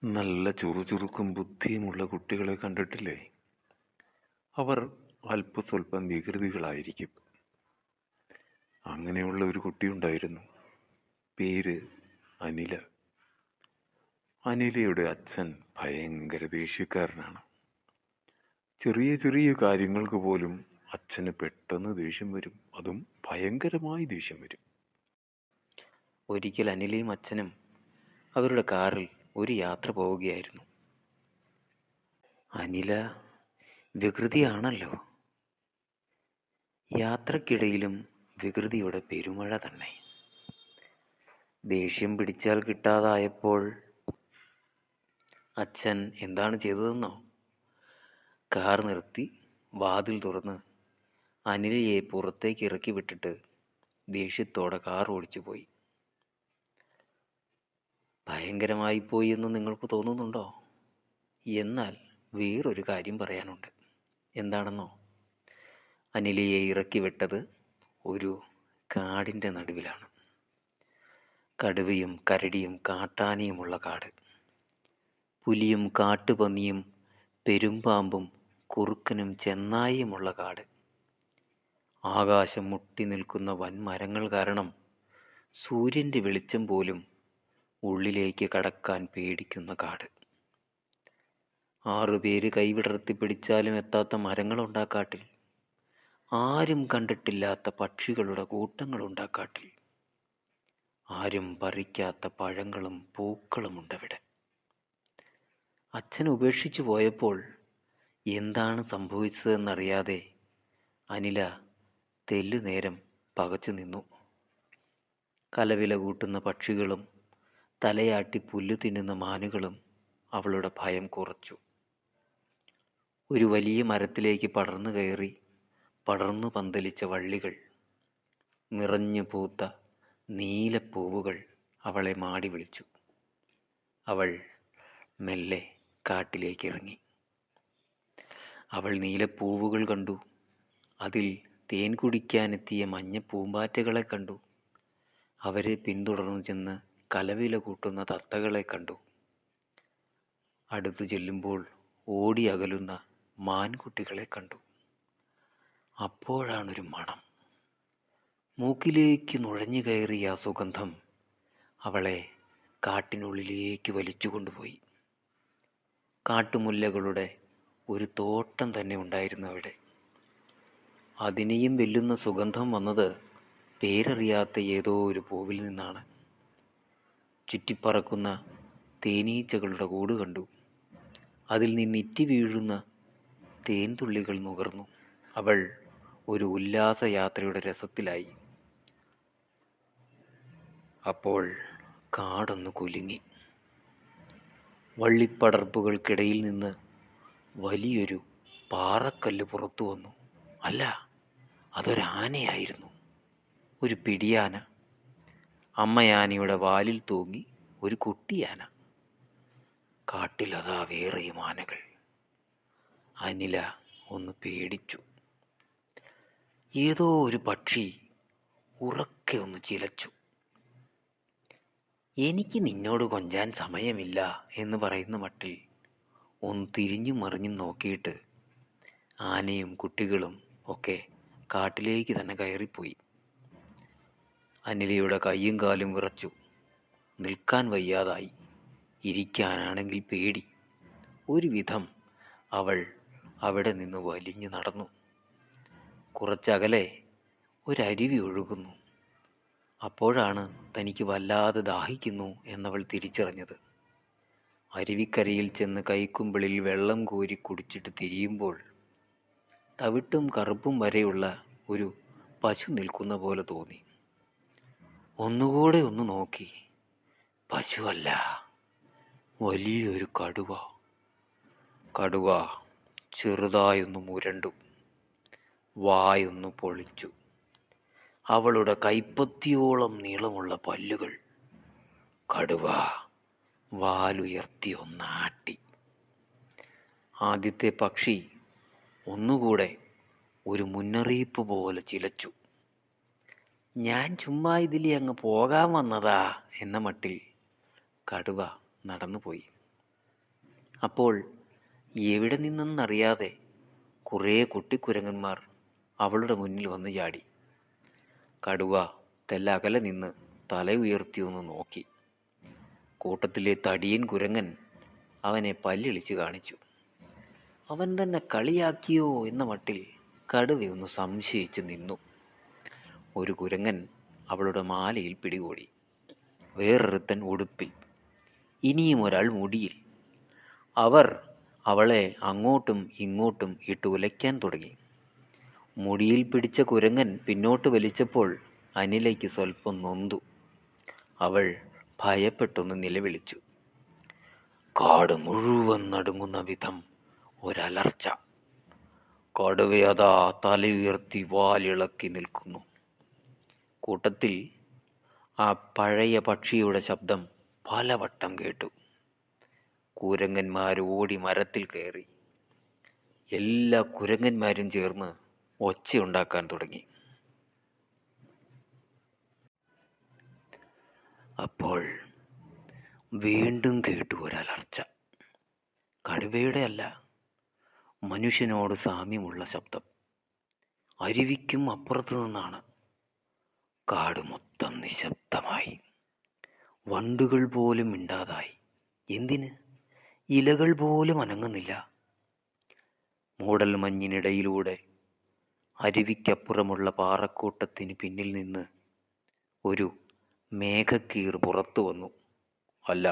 നല്ല ചുറുചുറുക്കും ബുദ്ധിയുമുള്ള കുട്ടികളെ കണ്ടിട്ടില്ലേ? അവർ അല്പസ്വല്പം വികൃതികളായിരിക്കും. അങ്ങനെയുള്ള ഒരു കുട്ടിയുണ്ടായിരുന്നു. പേര് അനില. അനിലയുടെ അച്ഛൻ ഭയങ്കര ദേഷ്യക്കാരനാണ്. ചെറിയ ചെറിയ കാര്യങ്ങൾക്ക് പോലും അച്ഛന് പെട്ടെന്ന് ദേഷ്യം വരും. അതും ഭയങ്കരമായി ദേഷ്യം വരും. ഒരിക്കൽ അനിലയും അച്ഛനും അവരുടെ കാറിൽ ഒരു യാത്ര പോവുകയായിരുന്നു. അനില വികൃതിയാണല്ലോ. യാത്രക്കിടയിലും വികൃതിയുടെ പെരുമഴ തന്നെ. ദേഷ്യം പിടിച്ചാൽ കിട്ടാതായപ്പോൾ അച്ഛൻ എന്താണ് ചെയ്തതെന്നോ? കാർ നിർത്തി വാതിൽ തുറന്ന് അനിലയെ പുറത്തേക്ക് ഇറക്കി വിട്ടിട്ട് ദേഷ്യത്തോടെ കാർ ഓടിച്ചു പോയി. ഭയങ്കരമായി പോയി എന്ന് നിങ്ങൾക്ക് തോന്നുന്നുണ്ടോ? എന്നാൽ വേറൊരു കാര്യം പറയാനുണ്ട്. എന്താണെന്നോ? അനിലയെ ഇറക്കി വിട്ടത് ഒരു കാടിൻ്റെ നടുവിലാണ്. കടുവയും കരടിയും കാട്ടാനയുമുള്ള കാട്. പുലിയും കാട്ടുപന്നിയും പെരുമ്പാമ്പും കുറുക്കനും ചെന്നായിയുമുള്ള കാട്. ആകാശം മുട്ടി നിൽക്കുന്ന വൻമരങ്ങൾ കാരണം സൂര്യൻ്റെ വെളിച്ചം പോലും ഉള്ളിലേക്ക് കടക്കാൻ പേടിക്കുന്ന കാട്. 6 പേര് കൈവിടർത്തി പിടിച്ചാലും എത്താത്ത മരങ്ങളുണ്ടാക്കാട്ടിൽ. ആരും കണ്ടിട്ടില്ലാത്ത പക്ഷികളുടെ കൂട്ടങ്ങളുണ്ടാക്കാട്ടിൽ. ആരും പറിക്കാത്ത പഴങ്ങളും പൂക്കളുമുണ്ടവിടെ. അച്ഛൻ ഉപേക്ഷിച്ചു പോയപ്പോൾ എന്താണ് സംഭവിച്ചതെന്നറിയാതെ അനില തെല്ലുനേരം പകച്ചു നിന്നു. കലവില കൂട്ടുന്ന പക്ഷികളും തലയാട്ടി പുല്ല് തിന്നുന്ന മാനുകളും അവളുടെ ഭയം കുറച്ചു. ഒരു വലിയ മരത്തിലേക്ക് പടർന്നു കയറി പടർന്നു പന്തലിച്ച വള്ളികൾ, നിറഞ്ഞു പൂത്ത നീലപ്പൂവുകൾ അവളെ മാടി വിളിച്ചു. അവൾ മെല്ലെ കാട്ടിലേക്ക് ഇറങ്ങി. അവൾ നീലപ്പൂവുകൾ കണ്ടു. അതിൽ തേൻ കുടിക്കാനെത്തിയ മഞ്ഞ പൂമ്പാറ്റകളെ കണ്ടു. അവരെ പിന്തുടർന്നു ചെന്ന് കലവില കൂട്ടുന്ന തത്തകളെ കണ്ടു. അടുത്തു ചെല്ലുമ്പോൾ ഓടി അകലുന്ന മാൻകുട്ടികളെ കണ്ടു. അപ്പോഴാണൊരു മണം. മൂക്കിലേക്ക് നുഴഞ്ഞു കയറിയ ആ സുഗന്ധം അവളെ കാട്ടിനുള്ളിലേക്ക് വലിച്ചു കൊണ്ടുപോയി. കാട്ടുമുല്ലകളുടെ ഒരു തോട്ടം തന്നെ ഉണ്ടായിരുന്നു അവിടെ. അതിനെയും വെല്ലുന്ന സുഗന്ധം വന്നത് പേരറിയാത്ത ഏതോ ഒരു പൂവിൽ നിന്നാണ്. ചുറ്റിപ്പറക്കുന്ന തേനീച്ചകളുടെ കൂട് കണ്ടു. അതിൽ നിന്നിറ്റി വീഴുന്ന തേൻതുള്ളികൾ നുകർന്നു. അവൾ ഒരു ഉല്ലാസയാത്രയുടെ രസത്തിലായി. അപ്പോൾ കാടൊന്ന് കുലുങ്ങി. വള്ളിപ്പടർപ്പുകൾക്കിടയിൽ നിന്ന് വലിയൊരു പാറക്കല്ല് പുറത്തു വന്നു. അല്ല, അതൊരാനയായിരുന്നു. ഒരു പിടിയാന. അമ്മയാനയുടെ വാലിൽ തൂങ്ങി ഒരു കുട്ടിയാന. കാട്ടിലതാ വേറെയും ആനകൾ. അനില ഒന്ന് പേടിച്ചു. ഏതോ ഒരു പക്ഷി ഉറക്കെ ഒന്ന് ചിലച്ചു. എനിക്ക് നിന്നോട് കൊഞ്ചാൻ സമയമില്ല എന്ന് പറയുന്ന മട്ടിൽ ഒന്ന് തിരിഞ്ഞും മറിഞ്ഞും നോക്കിയിട്ട് ആനയും കുട്ടികളും ഒക്കെ കാട്ടിലേക്ക് തന്നെ കയറിപ്പോയി. അനിലയുടെ കൈയും കാലും വിറച്ചു. നിൽക്കാൻ വയ്യാതായി. ഇരിക്കാനാണെങ്കിൽ പേടി. ഒരു വിധം അവൾ അവിടെ നിന്ന് വലിഞ്ഞു നടന്നു. കുറച്ചകലെ ഒരരുവി ഒഴുകുന്നു. അപ്പോഴാണ് തനിക്ക് വല്ലാതെ ദാഹിക്കുന്നു എന്നവൾ തിരിച്ചറിഞ്ഞത്. അരുവിക്കരയിൽ ചെന്ന് കൈക്കുമ്പിളിൽ വെള്ളം കോരി കുടിച്ചിട്ട് തിരിയുമ്പോൾ തവിട്ടും കറുപ്പും വരെയുള്ള ഒരു പശു നിൽക്കുന്ന പോലെ തോന്നി. ഒന്നുകൂടെ ഒന്ന് നോക്കി. പശുവല്ല, വലിയൊരു കടുവ. കടുവ ചെറുതായൊന്ന് മുരണ്ടു. വായൊന്ന് പൊളിച്ചു. അവളുടെ കൈപ്പത്തിയോളം നീളമുള്ള പല്ലുകൾ. കടുവ വാലുയർത്തി ഒന്നാട്ടി. ആദ്യത്തെ പക്ഷി ഒന്നുകൂടെ ഒരു മുന്നറിയിപ്പ് പോലെ ചിലച്ചു. ഞാൻ ചുമ്മാ ഇതിലേ അങ്ങ് പോകാൻ വന്നതാ എന്ന മട്ടിൽ കടുവ നടന്നുപോയി. അപ്പോൾ എവിടെ നിന്നെന്നറിയാതെ കുറേ കുട്ടിക്കുരങ്ങന്മാർ അവളുടെ മുന്നിൽ വന്നു ചാടി. കടുവ തെല്ലകലെ നിന്ന് തല ഉയർത്തി ഒന്ന് നോക്കി. കൂട്ടത്തിലെ തടിയൻ കുരങ്ങൻ അവനെ പല്ലിളിച്ച് കാണിച്ചു. അവൻ തന്നെ കളിയാക്കിയോ എന്ന മട്ടിൽ കടുവയൊന്ന് സംശയിച്ച് നിന്നു. ഒരു കുരങ്ങൻ അവളുടെ മാലയിൽ പിടികൂടി, വേറൊരുത്തൻ ഉടുപ്പിൽ, ഇനിയും ഒരാൾ മുടിയിൽ. അവർ അവളെ അങ്ങോട്ടും ഇങ്ങോട്ടും ഇട്ട് ഉലയ്ക്കാൻ തുടങ്ങി. മുടിയിൽ പിടിച്ച കുരങ്ങൻ പിന്നോട്ട് വലിച്ചപ്പോൾ അനിലയ്ക്ക് സ്വല്പം നൊന്തു. അവൾ ഭയപ്പെട്ടൊന്ന് നിലവിളിച്ചു. കാട് മുഴുവൻ നടുങ്ങുന്ന വിധം ഒരലർച്ച. കടുവയതാ തലയുയർത്തി വാലിളക്കി നിൽക്കുന്നു. കൂട്ടത്തിൽ ആ പഴയ പക്ഷിയുടെ ശബ്ദം പലവട്ടം കേട്ടു. കുരങ്ങന്മാർ ഓടി മരത്തിൽ കയറി. എല്ലാ കുരങ്ങന്മാരും ചേർന്ന് ഒച്ചയുണ്ടാക്കാൻ തുടങ്ങി. അപ്പോൾ വീണ്ടും കേട്ടു ഒരലർച്ച. കടുവയുടെ അല്ല, മനുഷ്യനോട് സാമ്യമുള്ള ശബ്ദം. അരുവിക്കും അപ്പുറത്തു നിന്നാണ്. കാട് മൊത്തം നിശബ്ദമായി. വണ്ടുകൾ പോലും മിണ്ടാതായി. എന്തിന്? ഇലകൾ പോലും അനങ്ങുന്നില്ല. മൂടൽ മഞ്ഞിനിടയിലൂടെ അരുവിക്കപ്പുറമുള്ള പാറക്കൂട്ടത്തിന് പിന്നിൽ നിന്ന് ഒരു മേഘക്കീർ പുറത്തു വന്നു. അല്ല,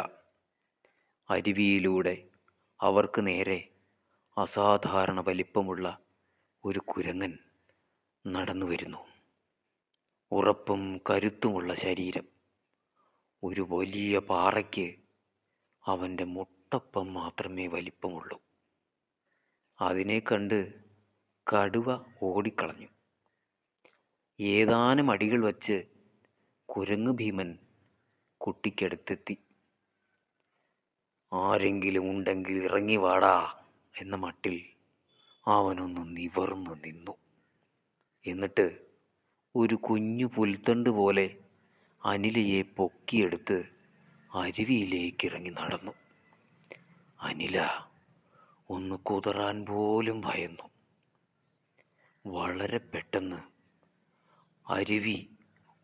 അരുവിയിലൂടെ അവർക്ക് നേരെ അസാധാരണ വലിപ്പമുള്ള ഒരു കുരങ്ങൻ നടന്നു വരുന്നു. ഉറപ്പും കരുത്തുമുള്ള ശരീരം. ഒരു വലിയ പാറയ്ക്ക് അവൻ്റെ മുട്ടപ്പം മാത്രമേ വലിപ്പമുള്ളൂ. അതിനെ കണ്ട് കടുവ ഓടിക്കളഞ്ഞു. ഏതാനും അടികൾ വച്ച് കുരങ്ങ് ഭീമൻ കുട്ടിക്കടുത്തെത്തി. ആരെങ്കിലും ഉണ്ടെങ്കിൽ ഇറങ്ങി വാടാ എന്ന മട്ടിൽ അവനൊന്ന് നിവർന്നു നിന്നു. എന്നിട്ട് ഒരു കുഞ്ഞു പുൽത്തണ്ട് പോലെ അനിലയെ പൊക്കിയെടുത്ത് അരുവിയിലേക്ക് ഇറങ്ങി നടന്നു. അനില ഒന്ന് കുതറാൻ പോലും ഭയന്നു. വളരെ പെട്ടെന്ന് അരുവി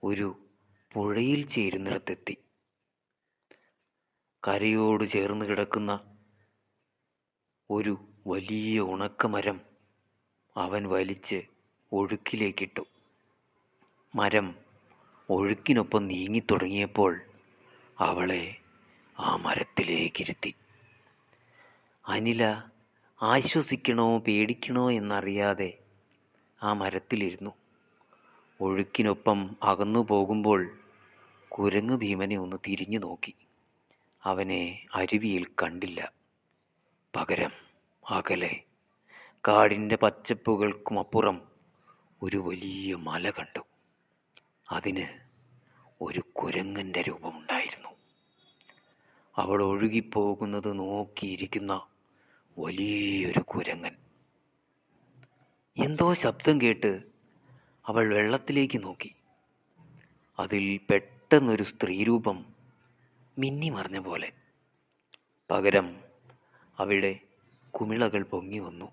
ഒരു പുഴയിൽ ചേരുന്നിടത്തെത്തി. കരയോട് ചേർന്ന് കിടക്കുന്ന ഒരു വലിയ ഉണക്കമരം അവൻ വലിച്ച് ഒഴുക്കിലേക്കിട്ടു. മരം ഒഴുക്കിനൊപ്പം നീങ്ങിത്തുടങ്ങിയപ്പോൾ അവളെ ആ മരത്തിലേക്കിരുത്തി. അനില ആശ്വസിക്കണോ പേടിക്കണോ എന്നറിയാതെ ആ മരത്തിലിരുന്നു. ഒഴുക്കിനൊപ്പം അകന്നു പോകുമ്പോൾ കുരങ്ങ് ഭീമനെ ഒന്ന് തിരിഞ്ഞു നോക്കി. അവനെ അരുവിയിൽ കണ്ടില്ല. പകരം അകലെ കാടിൻ്റെ പച്ചപ്പുകൾക്കുമപ്പുറം ഒരു വലിയ മല കണ്ടു. അതിന് ഒരു കുരങ്ങൻ്റെ രൂപമുണ്ടായിരുന്നു. അവൾ ഒഴുകിപ്പോകുന്നത് നോക്കിയിരിക്കുന്ന വലിയൊരു കുരങ്ങൻ. എന്തോ ശബ്ദം കേട്ട് അവൾ വെള്ളത്തിലേക്ക് നോക്കി. അതിൽ പെട്ടെന്നൊരു സ്ത്രീരൂപം മിന്നി മറഞ്ഞ പോലെ. പകരം അവിടെ കുമിളകൾ പൊങ്ങി വന്നു.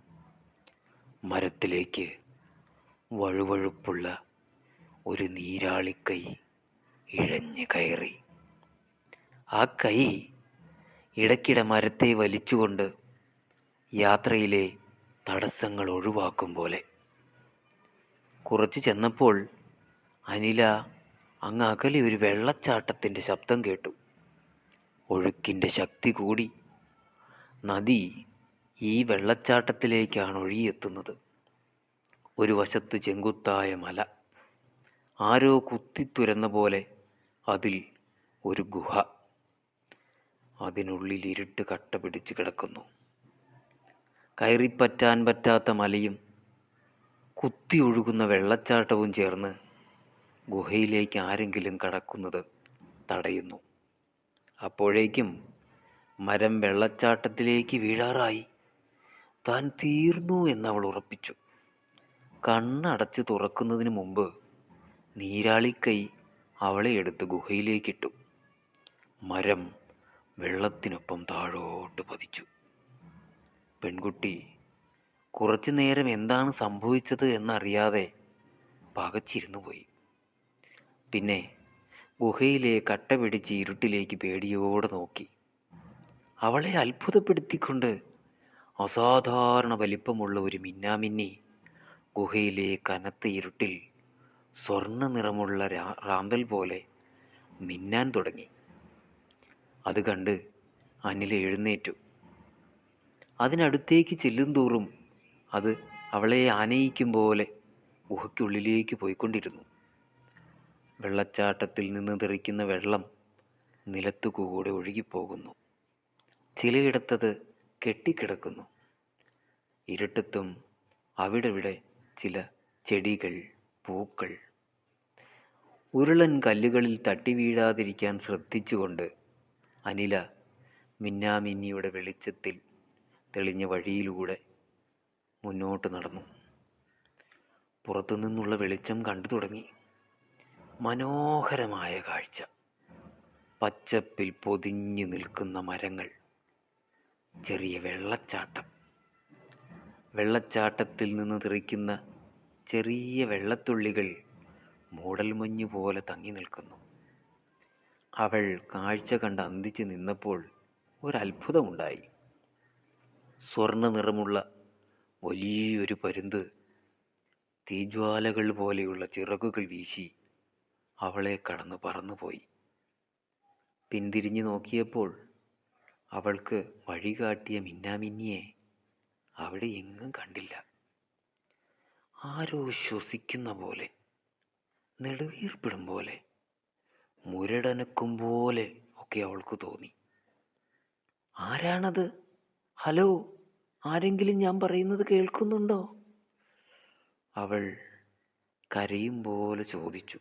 മരത്തിലേക്ക് വഴുവഴുപ്പുള്ള ഒരു നീരാളിക്കൈ ഇഴഞ്ഞു കയറി. ആ കൈ ഇടയ്ക്കിടെ മരത്തെ വലിച്ചുകൊണ്ട് യാത്രയിലെ തടസ്സങ്ങൾ ഒഴിവാക്കും പോലെ. കുറച്ച് ചെന്നപ്പോൾ അനില അങ്ങ് അകലെ ഒരു വെള്ളച്ചാട്ടത്തിൻ്റെ ശബ്ദം കേട്ടു. ഒഴുക്കിൻ്റെ ശക്തി കൂടി. നദി ഈ വെള്ളച്ചാട്ടത്തിലേക്കാണ് ഒഴുകിയെത്തുന്നത്. ഒരു വശത്ത് ചെങ്കുത്തായ മല. ആരോ കുത്തിത്തുരന്ന പോലെ അതിൽ ഒരു ഗുഹ. അതിനുള്ളിൽ ഇരുട്ട് കട്ട പിടിച്ച് കിടക്കുന്നു. കയറിപ്പറ്റാൻ പറ്റാത്ത മലയും കുത്തി ഒഴുകുന്ന വെള്ളച്ചാട്ടവും ചേർന്ന് ഗുഹയിലേക്ക് ആരെങ്കിലും കടക്കുന്നത് തടയുന്നു. അപ്പോഴേക്കും മരം വെള്ളച്ചാട്ടത്തിലേക്ക് വീഴാറായി. താൻ തീർന്നു എന്നവൾ ഉറപ്പിച്ചു. കണ്ണടച്ച് തുറക്കുന്നതിന് മുമ്പ് നീരാളിക്കൈ അവളെ എടുത്ത് ഗുഹയിലേക്കിട്ടു. മരം വെള്ളത്തിനൊപ്പം താഴോട്ട് പതിച്ചു. പെൺകുട്ടി കുറച്ചു നേരം എന്താണ് സംഭവിച്ചത് എന്നറിയാതെ പകച്ചിരുന്നു പോയി. പിന്നെ ഗുഹയിലെ കട്ട പിടിച്ച് ഇരുട്ടിലേക്ക് പേടിയോടെ നോക്കി. അവളെ അത്ഭുതപ്പെടുത്തിക്കൊണ്ട് അസാധാരണ വലിപ്പമുള്ള ഒരു മിന്നാമിന്നി ഗുഹയിലെ കനത്ത ഇരുട്ടിൽ സ്വർണ്ണ നിറമുള്ള റാന്തൽ പോലെ മിന്നാൻ തുടങ്ങി. അത് കണ്ട് അനില എഴുന്നേറ്റു. അതിനടുത്തേക്ക് ചെല്ലുന്തോറും അത് അവളെ ആനയിക്കും പോലെ ഗുഹയ്ക്കുള്ളിലേക്ക് പോയിക്കൊണ്ടിരുന്നു. വെള്ളച്ചാട്ടത്തിൽ നിന്ന് തെറിക്കുന്ന വെള്ളം നിലത്തുകൂടെ ഒഴുകിപ്പോകുന്നു. ചിലയിടത്തത് കെട്ടിക്കിടക്കുന്നു. ഇരുട്ടത്തും അവിടെവിടെ ചില ചെടികൾ, പൂക്കൾ. ഉരുളൻ കല്ലുകളിൽ തട്ടി വീഴാതിരിക്കാൻ ശ്രദ്ധിച്ചുകൊണ്ട് അനില മിന്നാമിന്നിയുടെ വെളിച്ചത്തിൽ തെളിഞ്ഞ വഴിയിലൂടെ മുന്നോട്ട് നടന്നു. പുറത്തുനിന്നുള്ള വെളിച്ചം കണ്ടു തുടങ്ങി. മനോഹരമായ കാഴ്ച. പച്ചപ്പിൽ പൊതിഞ്ഞു നിൽക്കുന്ന മരങ്ങൾ, ചെറിയ വെള്ളച്ചാട്ടം, വെള്ളച്ചാട്ടത്തിൽ നിന്ന് തെറിക്കുന്ന ചെറിയ വെള്ളത്തുള്ളികൾ മൂടൽമഞ്ഞു പോലെ തങ്ങി നിൽക്കുന്നു. അവൾ കാഴ്ച കണ്ട് അന്തിച്ച് നിന്നപ്പോൾ ഒരത്ഭുതമുണ്ടായി. സ്വർണ്ണ നിറമുള്ള വലിയൊരു പരുന്ത് തീജ്വാലകൾ പോലെയുള്ള ചിറകുകൾ വീശി അവളെ കടന്ന് പറന്നുപോയി. പിന്തിരിഞ്ഞു നോക്കിയപ്പോൾ അവൾക്ക് വഴികാട്ടിയ മിന്നാമിന്നിയെ അവിടെ എങ്ങും കണ്ടില്ല. ആരോ ശ്വസിക്കുന്ന പോലെ, നെടുവീർപ്പിടും പോലെ, മുരടനക്കും പോലെ ഒക്കെ അവൾക്ക് തോന്നി. ആരാണത്? ഹലോ, ആരെങ്കിലും ഞാൻ പറയുന്നത് കേൾക്കുന്നുണ്ടോ? അവൾ കരയും പോലെ ചോദിച്ചു.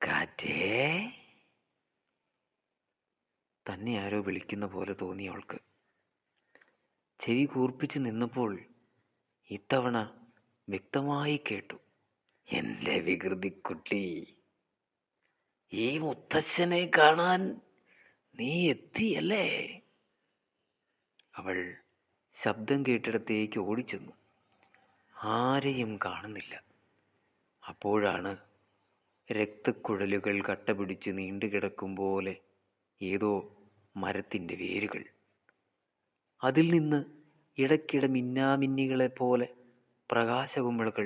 കാറ്റേ? തന്നെ ആരോ വിളിക്കുന്ന പോലെ തോന്നി അവൾക്ക്. ചെവി കൂർപ്പിച്ച് നിന്നപ്പോൾ ഇത്തവണ വ്യക്തമായി കേട്ടു. എൻ്റെ വികൃതിക്കുട്ടി, ഈ മുത്തശ്ശനെ കാണാൻ നീ എത്തിയല്ലേ? അവൾ ശബ്ദം കേട്ടിടത്തേക്ക് ഓടിച്ചെന്നു. ആരെയും കാണുന്നില്ല. അപ്പോഴാണ് രക്തക്കുഴലുകൾ കട്ട പിടിച്ച് നീണ്ടുകിടക്കും പോലെ ഏതോ മരത്തിൻ്റെ വേരുകൾ. അതിൽ നിന്ന് ഇടയ്ക്കിടെ മിന്നാമിന്നികളെ പോലെ പ്രകാശകുമിളകൾ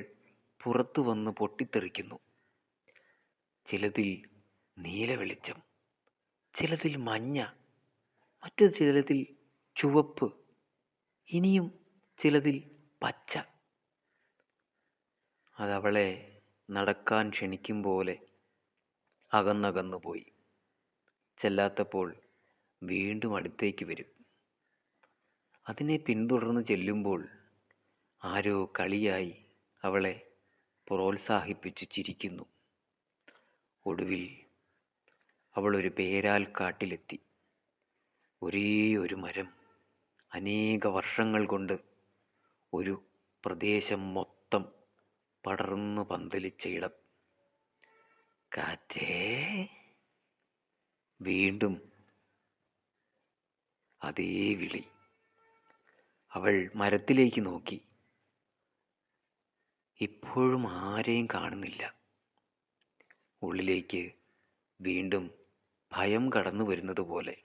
പുറത്തു വന്ന് പൊട്ടിത്തെറിക്കുന്നു. ചിലതിൽ നീല വെളിച്ചം, ചിലതിൽ മഞ്ഞ, മറ്റു ചിലതിൽ ചുവപ്പ്, ഇനിയും ചിലതിൽ പച്ച. അതവളെ നടക്കാൻ ക്ഷണിക്കും പോലെ അകന്നകന്നു പോയി. ചെല്ലാത്തപ്പോൾ വീണ്ടും അടുത്തേക്ക് വരും. അതിനെ പിന്തുടർന്ന് ചെല്ലുമ്പോൾ ആരോ കളിയായി അവളെ പ്രോത്സാഹിപ്പിച്ച് ചിരിക്കുന്നു. ഒടുവിൽ അവൾ ഒരു പേരാൽ കാട്ടിലെത്തി. ഒരേ ഒരു മരം, അനേക വർഷങ്ങൾ കൊണ്ട് ഒരു പ്രദേശം മൊത്തം പടർന്നു പന്തലിച്ച ഇടം. കാറ്റേ? വീണ്ടും അതേ വിളി. അവൾ മരത്തിലേക്ക് നോക്കി. ഇപ്പോഴും ആരെയും കാണുന്നില്ല. ഉള്ളിലേക്ക് വീണ്ടും ഭയം കടന്നു വരുന്നത് പോലെ.